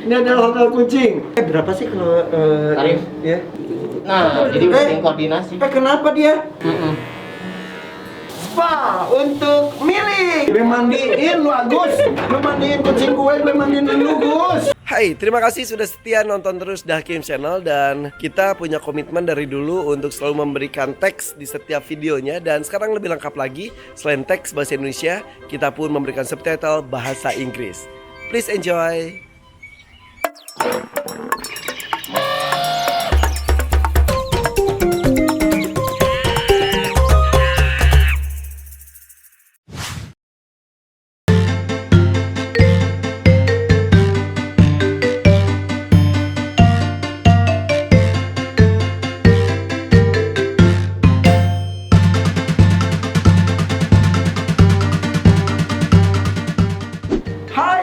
Ini adalah hotel kucing. Berapa sih kalau tarif? Ya. Nah, jadi udah bikin koordinasi. Kenapa dia? Spa untuk Mili. Gue mandiin lu Agus. Lu mandiin kucing gue mandiin lu Gus. Hai, terima kasih sudah setia nonton terus Dakim Channel. Dan kita punya komitmen dari dulu untuk selalu memberikan teks di setiap videonya. Dan sekarang lebih lengkap lagi, selain teks bahasa Indonesia, kita pun memberikan subtitle bahasa Inggris. Please enjoy.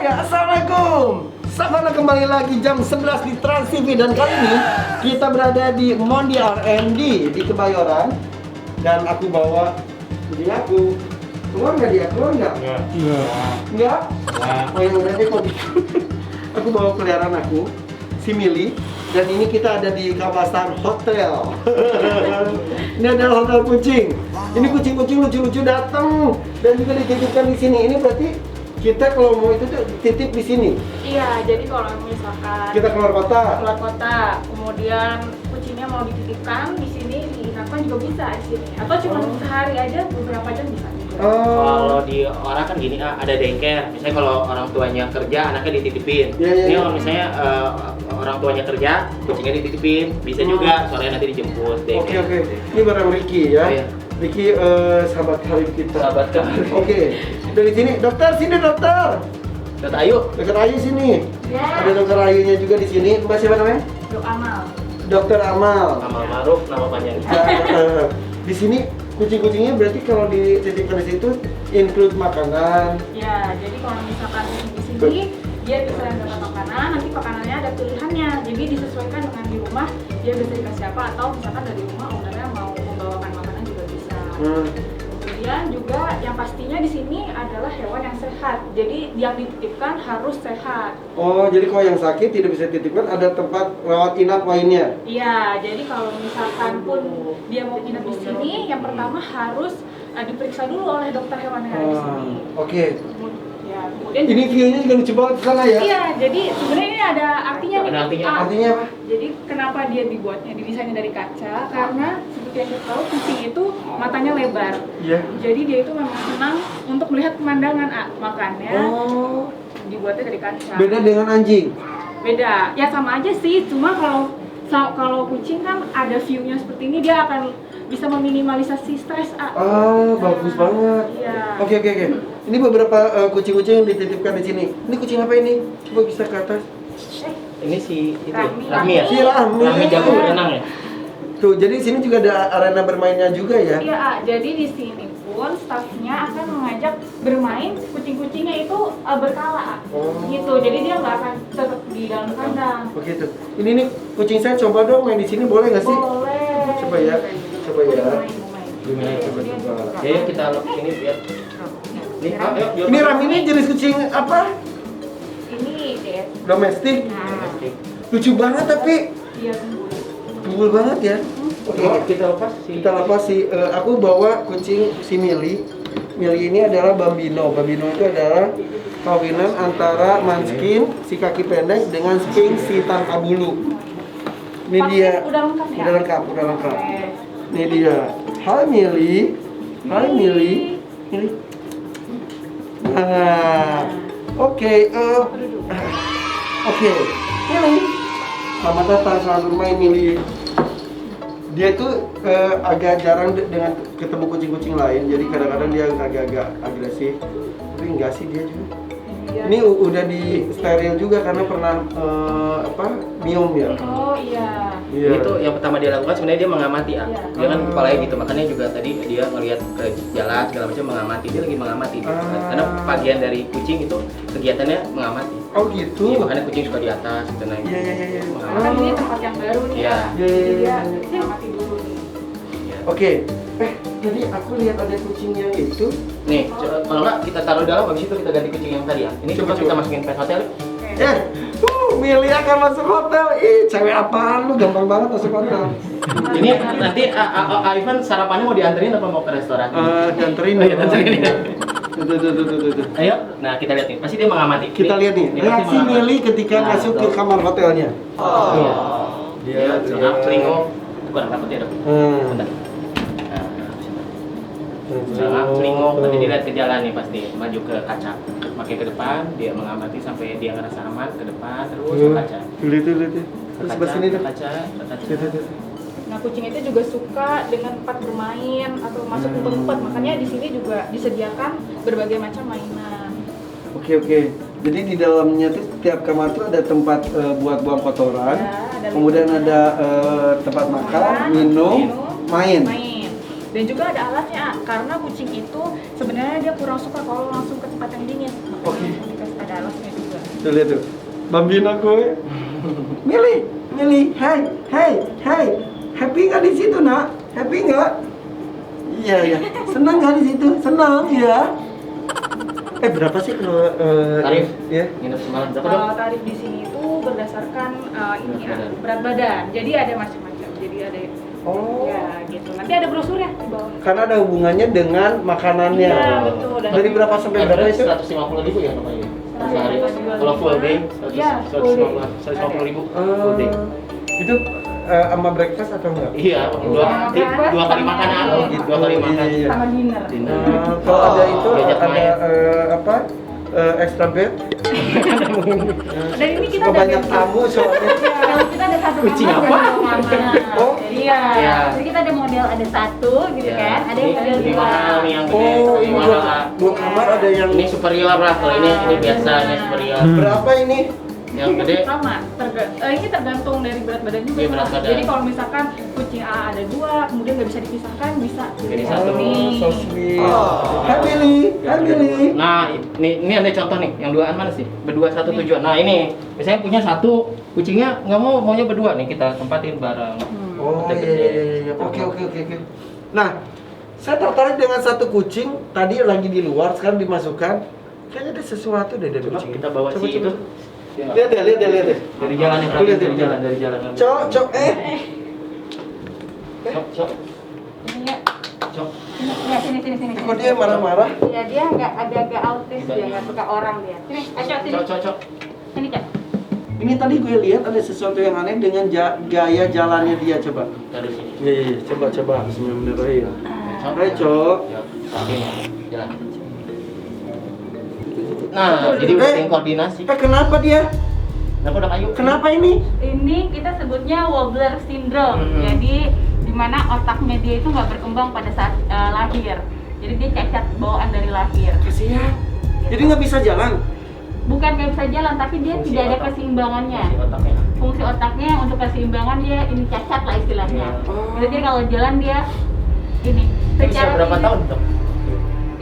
Assalamualaikum. Savana kembali lagi jam 11 di Trans TV. Dan kali ini kita berada di Mondi R&D di Kebayoran. Dan aku bawa kucing aku. Keluar nggak dia? Keluar nggak? Nggak? Oh ya udah deh kok. Aku bawa peliharaan aku, si Mili. Dan ini kita ada di kawasan hotel. Ini adalah hotel kucing. Ini kucing-kucing lucu-lucu datang dan juga dititipkan di sini. Ini berarti kita kalau mau itu tuh titip di sini. Iya, jadi kalau misalkan Kita keluar kota, kemudian kucingnya mau dititipkan di sini, diinapkan juga bisa di sini. Atau cuma sehari aja, beberapa jam bisa juga. Kalau di orang kan gini, ada daycare. Misalnya kalau orang tuanya kerja, anaknya dititipin. Ini kalau misalnya orang tuanya kerja, kucingnya dititipin, bisa juga. Soalnya nanti dijemput. Oke. Ini barang Ricky ya. Iya. Ricky sahabat karib kita. Sahabat karib. Oke. Dari sini, dokter sini dokter. Dokter Ayu. Dokter Ayu sini. Ya. Ada dokter Ayunya juga di sini. Mbak siapa namanya? Dok Amal. Dokter Amal. Amal Maruf, nama panjangnya. Dan, di sini kucing-kucingnya berarti kalau dititipkan di situ include makanan. Ya, jadi kalau misalkan di sini dia bisa dapat makanan, nanti makanannya ada pilihannya. Jadi disesuaikan dengan di rumah dia bisa dikasih apa, atau misalkan dari rumah ownernya mau membawakan makanan juga bisa. Kemudian juga yang pastinya di sini adalah hewan yang sehat. Jadi yang dititipkan harus sehat. Oh, jadi kalau yang sakit tidak bisa dititipkan, ada tempat rawat inap lainnya. Iya, jadi kalau misalkan pun dia mau nginep di sini, yang pertama harus diperiksa dulu oleh dokter hewan yang ada di sini. Oke. Ya, kemudian Ini view-nya juga lucu banget di sana ya. iya, jadi sebenarnya ini ada artinya nih. Ada artinya. Artinya apa? Jadi kenapa dia didesainnya dari kaca? Karena seperti yang kita tahu kucing itu matanya lebar. Iya. Jadi dia itu memang senang untuk melihat pemandangan, makanya Oh. dibuatnya dari kaca. Beda dengan anjing. Beda. Ya sama aja sih, cuma kalau kucing kan ada view-nya seperti ini, dia akan bisa meminimalisasi stres. Bagus banget. Iya. Oke. Ini beberapa kucing-kucing yang dititipkan di sini. Ini kucing apa ini? Coba bisa ke atas. Ini si itu Rahmi ya? Si Rahmi. Rahmi jago berenang ya? Tuh, jadi di sini juga ada arena bermainnya juga ya. Iya, jadi di sini pun stafnya akan mengajak bermain kucing-kucingnya itu berkala. Gitu. Jadi dia nggak akan tetap di dalam kandang. Begitu. Ini nih kucing saya coba dong main di sini, boleh nggak sih? Boleh. Coba ya. Main. Ya, kita ini biar. Nih, yuk. Ini Rahmi ini jenis kucing apa? Ini deh. Domestik. Nah, Lucu banget tapi dia tunggu. gembul banget ya. Oke. Kita lepas si. Kita lepas aku bawa kucing si Mili. Mili ini adalah Bambino. Bambino itu adalah kawinan antara Manskin si kaki pendek dengan Sphinx si tanpa bulu. Ini Vaksin dia. udah lengkap ya? Udah lengkap. Oke. Ini dia. Hai Mili. Mili. Nah, oke. Mili. Selamat datang, selamat bermain Mili. Dia tuh agak jarang dengan ketemu kucing-kucing lain, jadi kadang-kadang dia agak-agak agresif. Tapi enggak sih dia juga. Ini udah di steril juga karena pernah miom ya. Oh iya. Itu yang pertama dia lakukan sebenarnya dia mengamati ya. Iya. Dia kan kepalanya gitu, makanya juga tadi dia ngelihat ke jalan segala macam mengamati. Dia lagi mengamati gitu. Karena bagian dari kucing itu kegiatannya mengamati. Oh gitu. Iya, makanya kucing suka di atas gitu naik. Iya. Karena kan ini tempat yang baru nih Iya. ya. Jadi dia amati dulu nih. Oke. Tadi aku lihat ada kucing yang itu. Nih, kalau nggak kita taruh dalam, habis itu kita ganti kucing yang tadi ya. Ini coba kita masukin pet hotel. Oke. Yes. Milih akan masuk hotel. Ih, cewek apaan lu? Gampang banget masuk hotel. Ini nanti Ivan sarapannya mau dianterin apa mau ke restoran? Dianterin. Oh, iya, dianterin. Tuh. Ayo, nah kita lihat nih. Pasti dia mengamati. Kita lihat nih, Dia pasti reaksi mengamati. Mili ketika Nah, masuk ke tuh. kamar hotelnya. Iya. Dia celingok. Kurang dapat ya dong. Bentar. Celingok, nanti dilihat ke jalan nih pasti maju ke kaca, makin ke depan dia mengamati sampai dia ngerasa aman ke depan terus ke kaca. Lihat. Ke Terus kaca, sebelah sini ke deh. kaca. Nah, kucing itu juga suka dengan tempat bermain atau masuk tempat, makanya di sini juga disediakan berbagai macam mainan. Oke. Jadi di dalamnya tuh setiap kamar tuh ada tempat buat buang kotoran, Ya, ada kemudian lingkungan. ada tempat makan, minum, main. Dan juga ada alatnya, karena kucing itu sebenarnya dia kurang suka kalau langsung ke tempat yang dingin. Oke. Dikasih ada alatnya juga. Tuh lihat tuh, Bambino gue. Mili, hey, happy nggak di situ nak? Happy nggak? Iya, senang nggak di situ? Senang ya. Berapa sih kalau Tarif? Ya. Nginep semalam berapa dong? Kalau tarif di sini itu berdasarkan ini ya, badan. berat badan. Jadi ada macam-macam. Jadi ada Oh. ya gitu. Nanti ada brosurnya di bawah. Karena ada hubungannya dengan makanannya. Iya, betul. Dari berapa sampai berapa itu? 150.000 ya namanya. Sehari. 150.000. Kalau full day, Iya, full day. 150.000 full day. Itu sama breakfast atau enggak? Iya, dua kali makan Oh, gitu. dua kali makan. Iya. Sama dinner. Kalau ada itu Diajak ada main. apa? Extra bed. Dan ini kita Suka ada banyak bed. tamu soalnya. Kalau kita ada satu Kucing kamar apa? dan dua kamar. Oh. Jadi ya, Iya. jadi kita ada model ada satu gitu kan, ada yang model Ini dua. mahal nih yang gede. Oh, ini Ini dua, mahal. dua kamar ada yang Ini superior lah, kalau ini biasanya superior. berapa ini? Yang gede Sama, ini tergantung dari berat badan juga. Iya, berat Mas. badan. Jadi kalau misalkan kucing A ada dua, kemudian nggak bisa dipisahkan, bisa. Jadi satu. So sweet. Hai Billy. Nah, ini ada contoh nih, yang duaan mana sih? Berdua satu tujuan. Nah ini, misalnya punya satu, kucingnya nggak maunya berdua nih, kita tempatin bareng. Oh Kita iya. gede. Oke. Nah, saya tertarik dengan satu kucing tadi lagi di luar, sekarang dimasukkan. Kayaknya ada sesuatu deh dari Coba kucing. kita bawa Coba, si itu. Lihat deh. Dari jalan yang Lihat dari jalan. Cok. Cok. Ini ya, Cok. ya sini. Kok dia marah-marah? Ya dia agak autis dia, nggak suka orang dia. Sini, ayo sini. Cok. Sini Cak. Ini tadi gue lihat ada sesuatu yang aneh dengan gaya jalannya dia, coba. Dari sini. Iya, coba. Bismillahirrahmanirrahim. Cok. Hai, Cok. Ya, oke. Jalan. Nah, jadi udah yang koordinasi. Kenapa dia? Kenapa udah kayu? Kenapa ini? Ini kita sebutnya wobbler syndrome. Jadi dimana otaknya dia itu nggak berkembang pada saat lahir. Jadi dia cacat bawaan dari lahir. Kasihan. Jadi nggak bisa jalan. Bukan nggak bisa jalan, tapi dia Fungsi tidak ada otak. keseimbangannya. Fungsi otaknya. Fungsi otaknya untuk keseimbangan dia ini cacat lah istilahnya. Oh. Jadi dia kalau jalan dia ini. Bisa berapa fisik, tahun, Dok?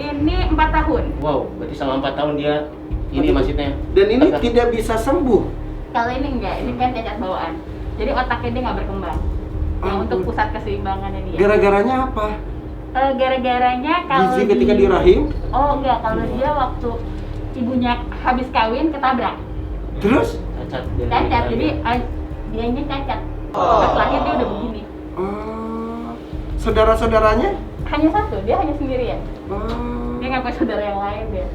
Ini 4 tahun. Wow, berarti selama 4 tahun dia ini maksudnya. Dan ini Agak- tidak bisa sembuh. Kalau ini enggak, ini kan cacat bawaan. Jadi otaknya dia nggak berkembang. Yang Ampun. untuk pusat keseimbangannya dia. Gara-garanya apa? Gara-garanya kalau Gizi ketika di rahim. Oh enggak, kalau dia waktu ibunya habis kawin ketabrak. Terus? cacat. Cacat, jadi dianya cacat. Pas lahir dia udah begini. Saudara-saudaranya? Hanya satu, dia hanya sendirian. Dia nggak punya saudara yang lain dia.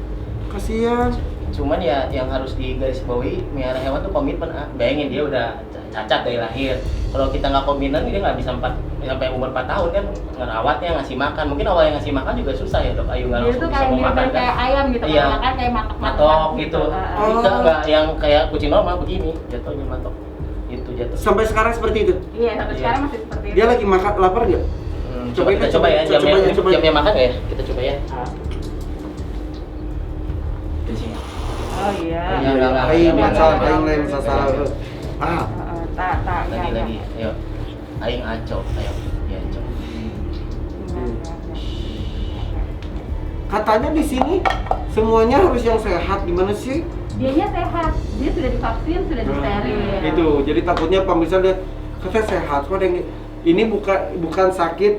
Kasihan. Cuman ya yang harus digarisbawahi melihara hewan tuh komitmen. Bayangin dia udah cacat dari lahir. Kalau kita nggak komitmen dia nggak bisa sampai umur 4 tahun kan ngerawatnya, ngasih makan. Mungkin awalnya ngasih makan juga susah ya, Dok. Ayu nggak Dia langsung tuh bisa kayak mau makan mirip kan. kayak ayam gitu, Iya. kalau makan kayak Matok gitu. Oh. Kita nggak yang kayak kucing normal begini jatuhnya matok. Itu jatuh. Sampai sekarang seperti itu. Iya, sampai Iya. sekarang masih seperti itu. Dia lagi makan, lapar nggak? Coba kita coba ya jamnya makan nggak ya? Kita coba ya. Di sini. Oh iya. Iya, enggak. Aing Iya, masalah, enggak. aing lain masalah. Tak. Lagi. Ayo. Aing aco, ayo. Ya, aco. Katanya di sini semuanya harus yang sehat. Gimana sih? Dianya sehat, dia sudah divaksin, sudah disteril. Itu. Jadi takutnya pemirsa lihat katanya sehat. Kok ada yang ini bukan sakit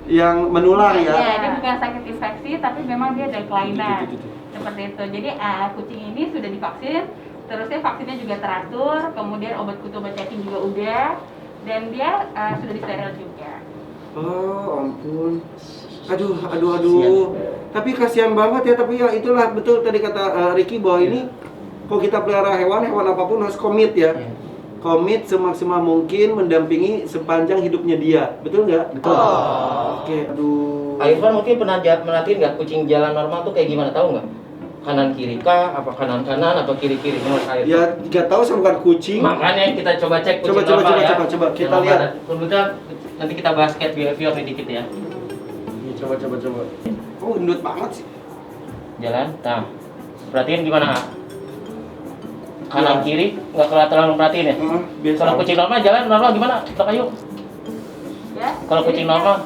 yang menular ya? Iya, dia bukan sakit infeksi, tapi memang dia ada kelainan. Gitu. Seperti itu. Jadi kucing ini sudah divaksin, Terusnya vaksinnya juga teratur, kemudian obat kutu obat cacing juga udah, dan dia sudah disteril juga. Oh ampun. Aduh. Tapi kasihan banget ya, tapi ya itulah betul tadi kata Ricky bahwa ini kalau kita pelihara hewan apapun harus komit ya. Iya. Komit semaksimal mungkin mendampingi sepanjang hidupnya dia. Betul nggak? Betul. Oke, aduh. Irfan mungkin pernah merhatiin nggak kucing jalan normal tuh kayak gimana, tahu nggak? Kanan kiri kah? Apa kanan apa kiri menurut Irfan? Ya nggak tahu sama bukan kucing. Makanya kita coba cek kucing Coba, normal ya. coba. Kita Yang lihat. mana? Kemudian nanti kita bahas cat behavior nih dikit ya. Nih, coba. Oh, gendut banget sih. Jalan, nah perhatiin gimana? Kanan Ya. kiri nggak terlalu perhatiin ya? Biasa. Kalau kucing normal jalan normal gimana? Dok Ayu? Ya. Kalau Jadi kucing dia- normal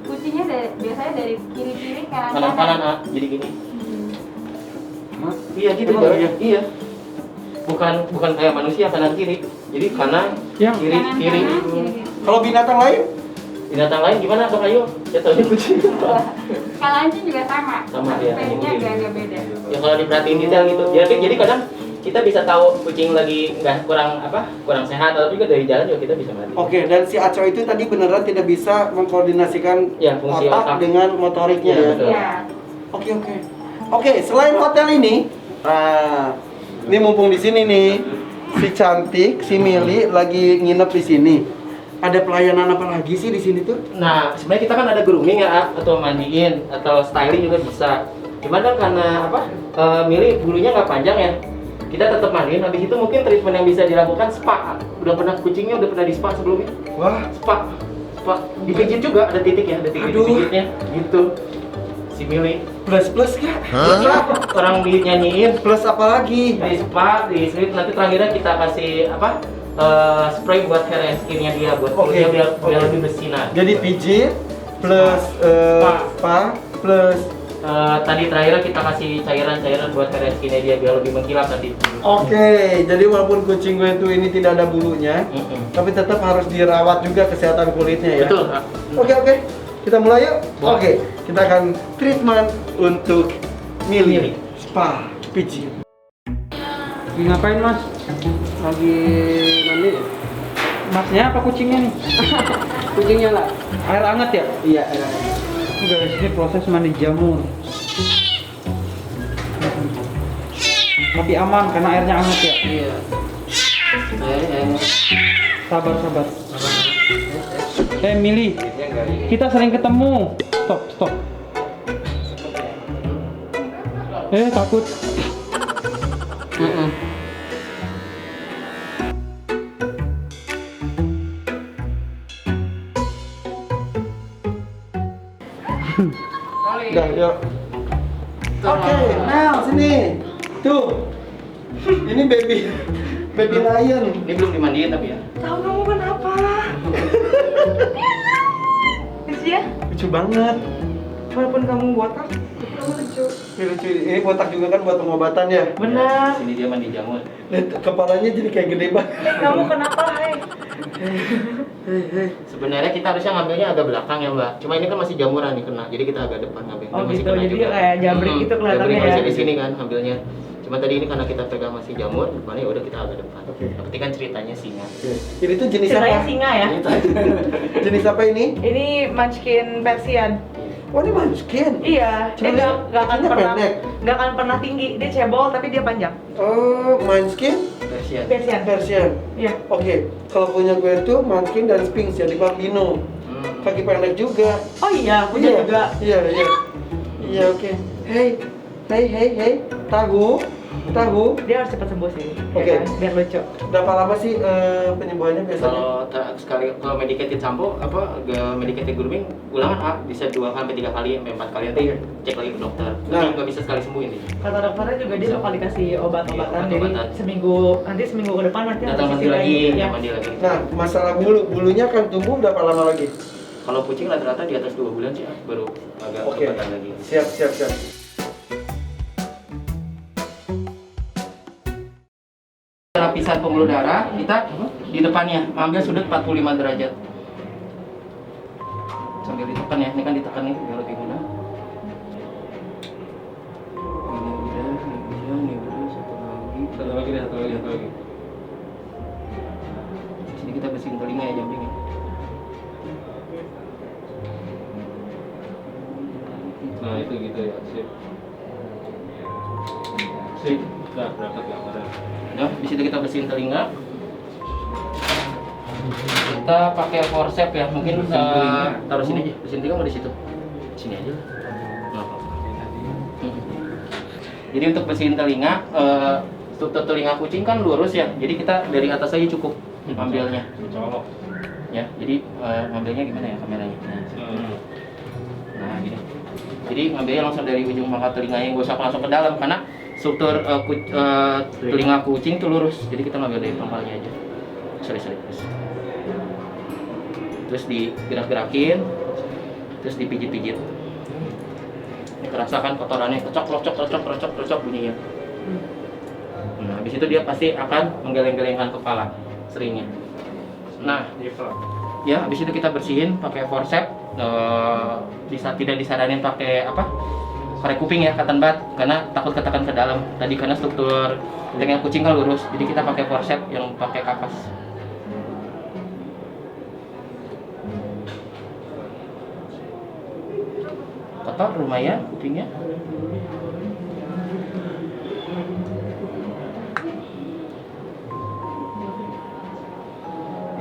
kucingnya biasanya dari kiri kanan jadi gini. Hah? Iya gitu Emang jalan. iya? Iya. Bukan kayak manusia kanan kiri. Jadi kanan, kiri. kiri. Kalau binatang lain? Binatang lain gimana Dok Ayu? Jatuhnya kucing. Kalau anjing juga sama. Sama, ya. Stylenya agak-agak beda. Ya kalau diperhatiin detail gitu. Jadi kadang kita bisa tahu kucing lagi kurang sehat atau juga dari jalan juga kita bisa melihat. Oke, dan si Aco itu tadi beneran tidak bisa mengkoordinasikan Ya, fungsi otak. dengan motoriknya Iya, ya. betul. Iya. Oke, selain hotel ini, ini mumpung di sini nih, si cantik, si Mili lagi nginep di sini. Ada pelayanan apa lagi sih di sini tuh? Nah, sebenarnya kita kan ada grooming ya, atau mandiin, atau styling juga bisa. Cuman kan karena Mili bulunya nggak panjang ya, kita tetap mandiin. Habis itu mungkin treatment yang bisa dilakukan spa. Kucingnya udah pernah di spa sebelumnya. Wah, Spa, dipijit juga, ada titik ya, ada titik Aduh. dipijitnya, gitu. Si Mili, plus kak? orang dinyanyiin, Plus apa lagi? di spa, di sleep, nanti terakhirnya kita kasih spray buat hair and skinnya dia, buat Oke. kulitnya biar Oke. lebih bersinar. Jadi pijit plus spa plus. Tadi terakhirnya kita kasih cairan buat hair and skinnya dia biar lebih mengkilap nanti. Oke, jadi walaupun kucing gue itu ini tidak ada bulunya, tapi tetap harus dirawat juga kesehatan kulitnya ya. Betul. Oke, kita mulai yuk. Boleh. Oke, kita akan treatment untuk Mili. Mili. Spa pijit. Lagi ngapain mas? Lagi mandi. Masnya apa kucingnya nih? Kucingnya lah. Air hangat ya? Iya. Guys, ini proses mandi jamur. Tapi aman karena airnya hangat ya? Iya. Sabar. Mili, kita sering ketemu. Stop. Takut. Udah, yuk. Oke, Mel sini. Tuh. Ini baby lion. Ini belum dimandiin tapi ya. Tahu kamu kenapa? Lucu ya? Lucu banget. Walaupun kamu botak, kamu lucu. Ini lucu. Ini botak juga kan buat pengobatan ya. Benar. Sini dia mandi jamur. Lihat kepalanya jadi kayak gede banget. Kamu kenapa, Hai? Hei. Sebenarnya kita harusnya ngambilnya agak belakang ya Mbak. Cuma ini kan masih jamuran nih kena, jadi kita agak depan ngambil. Oh, Masih gitu. kena Jadi juga. kayak jabrik gitu kelihatannya Jabrik ya. masih di sini kan ambilnya. Cuma tadi ini karena kita pegang masih jamur, depannya udah kita agak depan. Oke. Yang penting kan ceritanya singa. Ini tuh jenis Ceritanya apa? singa ya. Jenis apa ini? Ini Munchkin Persian. Oh, ini Munchkin. Iya, dia Cuma nggak akan kakinya pernah pendek. nggak akan pernah tinggi. Dia cebol tapi dia panjang. Oh, Munchkin Persian. Persian. Persian. Iya. Oke, kalau punya gue tuh Munchkin dan Sphinx ya di Bambino. Kaki pendek juga. Oh iya, punya juga. Iya. Iya, oke. Hei. Tahu. Dia harus cepat sembuh sih. Oke. Ya kan? Biar lucu. Berapa lama sih penyembuhannya biasanya? Kalau medicated shampoo medicated grooming ulangan bisa 2 sampai 3 kali sampai 4 kali nanti cek lagi ke dokter. Nah. Tapi nggak bisa sekali sembuh ini. Kata dokternya juga dia bakal dikasih obat-obatan. Iya, obat-obatan. Jadi seminggu ke depan nanti Datang harus mandi isi lagi, Ya. mandi lagi. Nah, masalah bulunya akan tumbuh berapa lama lagi? Kalau kucing rata-rata di atas 2 bulan sih baru agak Oke. kebatan lagi. Siap. Lapisan pembuluh darah kita di depannya ambil sudut 45 derajat. Sambil ditekan ya, ini kan ditekan nih biar lebih mudah. Ini udah, satu lagi. Satu lagi. Sini kita bersihin telinga ya Jambing ya. Nah itu gitu ya, sip. Udah berangkat gambarnya. Nah, di situ kita bersihin telinga. Kita pakai forceps ya, mungkin taruh sini aja. Bersihin telinga mau di situ. Sini aja. Nggak apa-apa. Jadi untuk bersihin telinga, struktur telinga kucing kan lurus ya. Jadi kita dari atas aja cukup ambilnya. Colok. Ya, jadi ngambilnya gimana ya kameranya? Nah, gini. Jadi ngambilnya langsung dari ujung pangkal telinganya, nggak usah langsung ke dalam karena struktur telinga kucing itu lurus. Jadi kita ngambil dari pangkalnya aja. Terus digerak-gerakin, terus dipijit-pijit. Ini kerasakan kotorannya, kocok bunyinya. Nah, habis itu dia pasti akan menggeleng-gelengkan kepala seringnya. Nah, ya habis itu kita bersihin pakai forceps. Tidak disaranin pakai pakai kuping ya, cotton bud, karena takut ketekan ke dalam tadi karena struktur telinga kucing kan lurus. Jadi kita pakai forceps yang pakai kapas. Kotor lumayan kupingnya.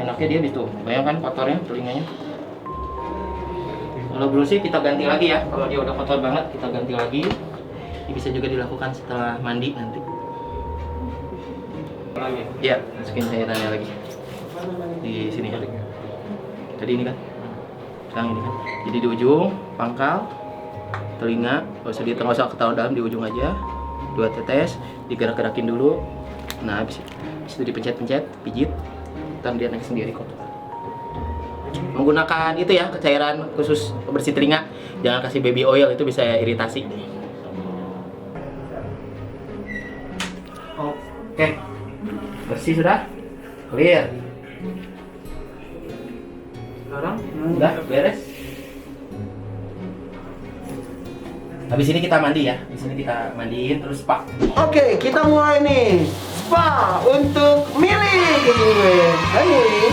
Enaknya dia gitu, bayangkan kotornya telinganya. Kalau bersih kita ganti lagi ya. Kalau dia udah kotor banget kita ganti lagi. Ini bisa juga dilakukan setelah mandi nanti. Lagi. Ya, masukin cairannya lagi di sini ya. Tadi ini kan, sekarang ini kan. Jadi di ujung pangkal telinga, nggak usah di tengah, usah ketahui dalam, di ujung aja. 2 tetes, digerak-gerakin dulu. Nah, habis itu dipencet-pencet, pijit, dan dia naik sendiri kok. Menggunakan itu ya, cairan khusus bersih telinga, jangan kasih baby oil, itu bisa iritasi. Oke, bersih sudah, clear. Sekarang udah beres. Habis ini kita mandi ya, di sini kita mandiin terus spa. Oke, kita mulai nih. Spa untuk Mili. Hai Mili.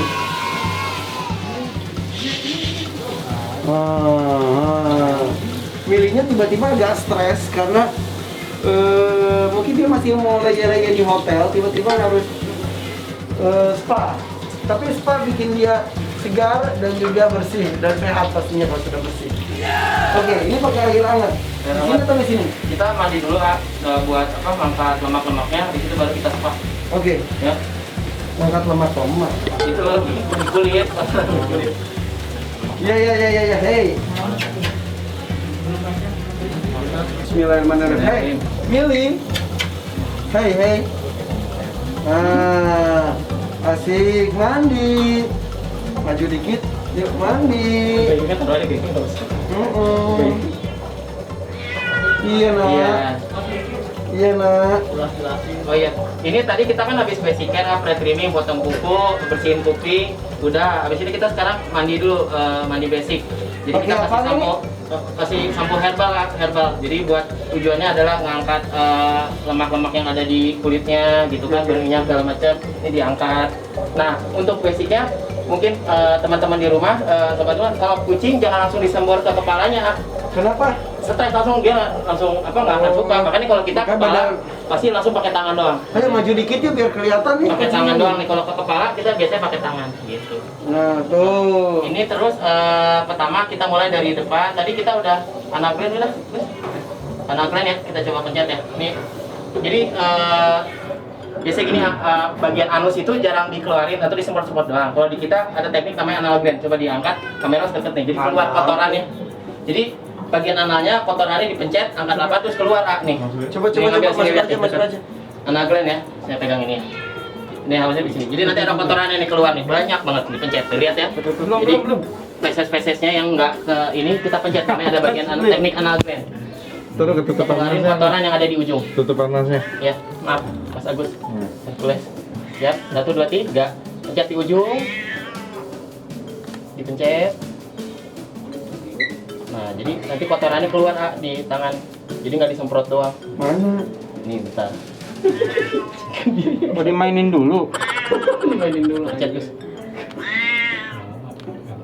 Milinya tiba-tiba agak stres karena mungkin dia masih mau leje-leje di hotel, tiba-tiba harus spa. Tapi spa bikin dia segar dan juga bersih dan sehat pastinya kalau sudah bersih. Oke, ini pakai air hangat. Di sini atau di sini? Kita mandi dulu buat mengangkat lemak-lemaknya, di situ baru kita spa. Oke, Ya. angkat lemak. Itu kulit. Ya, hey. Bismillahirrahmanirrahim. Hey, Mili. Hey. Asik mandi. Maju dikit, yuk mandi. Iya nak. Iya nak. Oh iya, ini tadi kita kan habis basic care, pre-trimming, potong kuku, bersihin kuping, udah. Habis ini kita sekarang mandi dulu, mandi basic. Jadi Oke, kita apa kasih sampo herbal. Jadi buat tujuannya adalah ngangkat lemak-lemak yang ada di kulitnya, gitu kan, berminyak segala macam. Ini diangkat. Nah, untuk basicnya mungkin teman-teman di rumah, teman-teman kalau kucing jangan langsung disembur ke kepalanya. Kenapa? Stres langsung dia langsung nggak akan suka. Makanya kalau kita Makanya kepala pasti langsung pakai tangan doang. Ayo maju dikit yuk biar kelihatan nih. Pakai tangan doang nih, kalau ke kepala kita biasanya pakai tangan gitu. Nah tuh. Ini terus pertama kita mulai dari depan. Tadi kita udah anaglen udah. Anaglen ya, kita coba pencet ya. Nih. Jadi biasanya gini bagian anus itu jarang dikeluarin atau disemprot-semprot doang. Kalau di kita ada teknik namanya anaglen. Coba diangkat, kamera harus deket nih. Jadi keluar kotorannya. Jadi bagian analnya kotorannya dipencet, angkat apa terus keluar nih. Coba masuk aja. Anaglen ya, saya pegang ini. Ini harusnya di sini. Jadi nanti ada kotorannya nih keluar nih, banyak banget dipencet. Lihat ya. Jadi feses-fesesnya yang enggak ke ini kita pencet, namanya ada bagian teknik anaglen. Terus ketutupan Keluarin kotoran yang ada di ujung. Tutupan nasnya. Ya, maaf, Mas Agus. Hercules. Ya, 1, 2, 3. Pencet di ujung. Dipencet. Nah, jadi nanti kotorannya keluar di tangan. Jadi nggak disemprot doang. Mana? Ini bentar. Mau dimainin dulu. Dimainin dulu. Pencet Gus.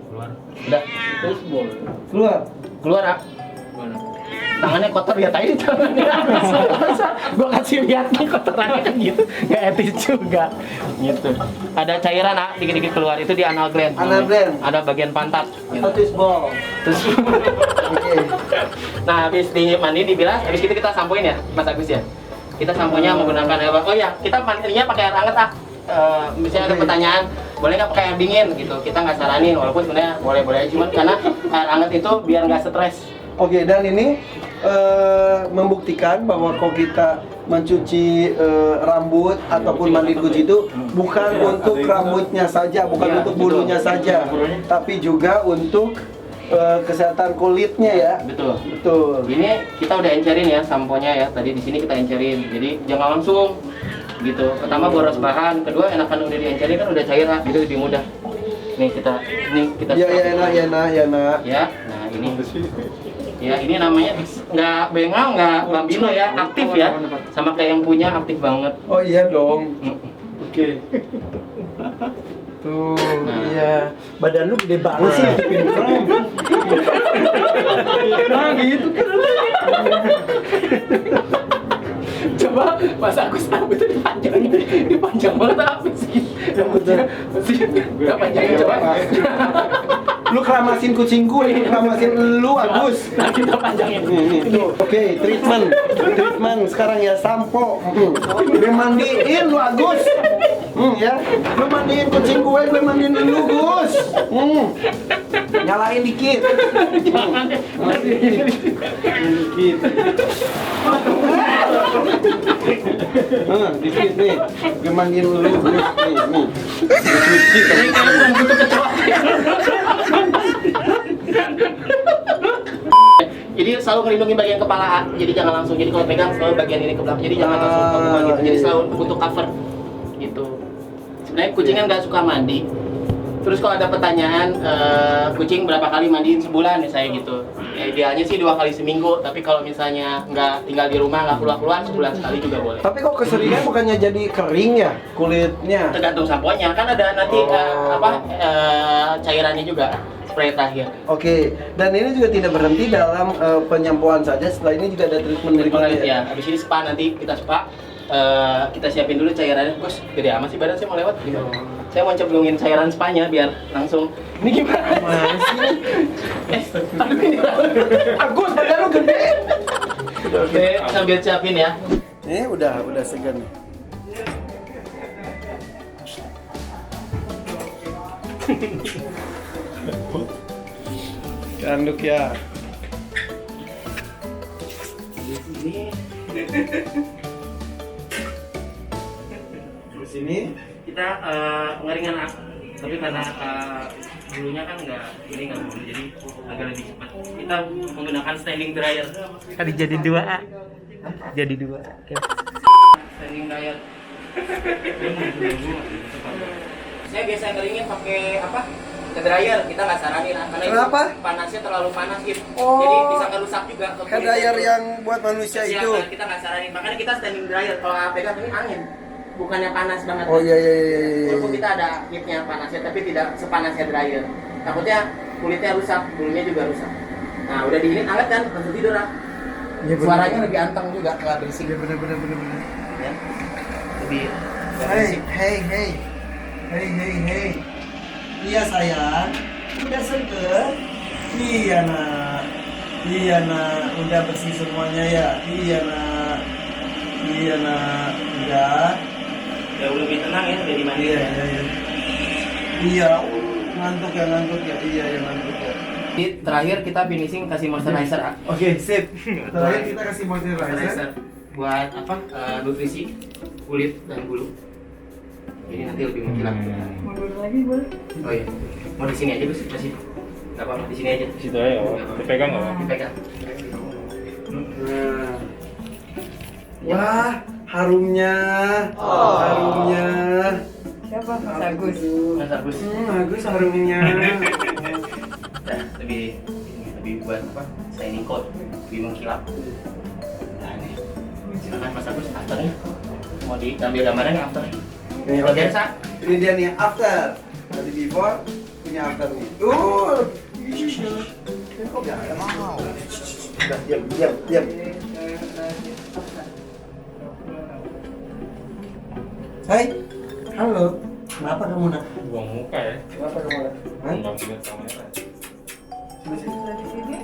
Keluar. Udah. Terus boleh. Keluar ah. Tangannya kotor lihat aja tangannya. Gua kasih lihat nih kotorannya kan gitu. Nggak etis juga. Gitu. Ada cairan ah dikit-dikit keluar itu di anal gland. Anal gland. Ada bagian pantat. Gitu. Otis ball. Terus Oke. nah habis di mandi dibilas, habis itu kita sampoin ya Mas Agus ya. Kita samponya menggunakan air. Oh ya, kita mandinya pakai air hangat ah. Misalnya ada pertanyaan, boleh nggak pakai air dingin gitu? Kita nggak saranin, walaupun sebenarnya boleh-boleh aja, cuman karena air hangat itu biar nggak stres. Oke, dan ini membuktikan bahwa kalau kita mencuci rambut ataupun mandi kucing itu bukan untuk rambutnya saja, bukan Iya, untuk betul. bulunya saja, tapi juga untuk kesehatan kulitnya ya. Betul. Betul. Ini kita udah encerin ya samponya ya. Tadi di sini kita encerin. Jadi jangan langsung gitu. Pertama boros bahan, kedua enakan udah diencerin kan udah cair lah, gitu lebih mudah. Nih kita Ya enak. Ya, nah ini. Ya ini namanya nggak bengal, nggak bambino ya, aktif ya. Sama kayak yang punya aktif banget. Oh iya dong. Mm. Oke. Tuh, Nah. iya. Badan lu gede banget sih. Nah, gitu kan. Coba Mas Agus tahu itu dipanjang banget apa sih? Rambutnya masih nggak panjangin coba. Lu keramasin kucing gue, lu keramasin lu Agus. Nah kita panjangin. Tuh, oke, treatment sekarang ya sampo. Gue mandiin lu Agus. Ya, lu mandiin kucing gue mandiin lu Gus. Nyalain dikit. Dikit. Dikit nih. Gue mandiin lu Gus nih. Cuci Ini kayak butuh kecoa. Jadi selalu melindungi bagian kepala, jadi jangan langsung. Jadi kalau pegang selalu bagian ini ke belakang. Jadi jangan langsung ke bawah gitu. Jadi selalu butuh cover gitu. Sebenarnya kucing kan nggak suka mandi. Terus kalau ada pertanyaan, kucing berapa kali mandiin sebulan ya saya gitu. Ya, idealnya sih 2 kali seminggu. Tapi kalau misalnya nggak tinggal di rumah, nggak keluar sebulan sekali juga boleh. Tapi kok keseringan bukannya jadi kering ya kulitnya? Tergantung samponya kan ada nanti cairannya juga spray terakhir. Oke, dan ini juga tidak berhenti dalam penyampuan saja. Setelah ini juga ada treatment berikutnya. Ya, habis ini spa nanti kita spa. Kita siapin dulu cairannya. Gus, gede amat sih badan saya mau lewat gitu. Saya mau cemplungin cairan spanya biar langsung. Ini gimana? Aduh ini. Agus, badan lu gede. Oke, sambil siapin ya. Udah segan. Tanduk ya. Di sini Kita pengeringan tapi karena bulunya kan nggak bulu, jadi agak lebih cepat. Kita menggunakan standing dryer. Tadi jadi 2A. Jadi 2. Oke. Standing dryer. Saya biasa ngeringin pakai apa? Ke dryer. Kita nggak saranin karena Kenapa? itu panasnya terlalu panas gitu. Oh. Jadi bisa ngerusak juga. ke kulit. dryer yang buat manusia Siap, itu. kan? Kita nggak saranin. Makanya kita standing dryer. Kalau pegang ini angin, bukannya panas banget. Oh iya. Walaupun kita ada heatnya panasnya, tapi tidak sepanasnya dryer. Takutnya kulitnya rusak, bulunya juga rusak. Nah, udah dingin, hangat kan, langsung tidur lah. Iya, bener. Suaranya lebih anteng juga, nggak berisik. Bener. Ya. Lebih nggak berisik. Hey. Iya sayang, udah seger. Iya nak, udah bersih semuanya ya. Iya nak, udah. Jauh lebih tenang ya, udah dimandi. Iya, ngantuk ya. Iya ya ngantuk ya. Jadi terakhir kita finishing kasih moisturizer. Oke, sip. Terakhir kita kasih Moisturizer buat apa? Nutrisi kulit dan bulu. Jadi nanti lebih mengkilap. Mundur lagi boleh? Oh iya, mau di sini aja Gus, di sini. Gak apa-apa, di sini aja. Di situ aja. Dipegang enggak? Dipegang. Nah. Wah, harumnya. Siapa? Mas Agus. Mas Agus. Bagus harumnya. Nah, lebih buat apa? Shining coat, lebih mengkilap. Nah, ini. Silakan Mas Agus, afternya. Mau diambil gambarnya nih after. Ini Kalau oke. biasa. Ini dia nih after. Tadi before, ini after nih. Kok nggak ada mau? Udah diam. Hai, halo. Kenapa kamu nak? Buang muka ya. Kenapa kamu nak? Hah? Buang kamera. Di sini.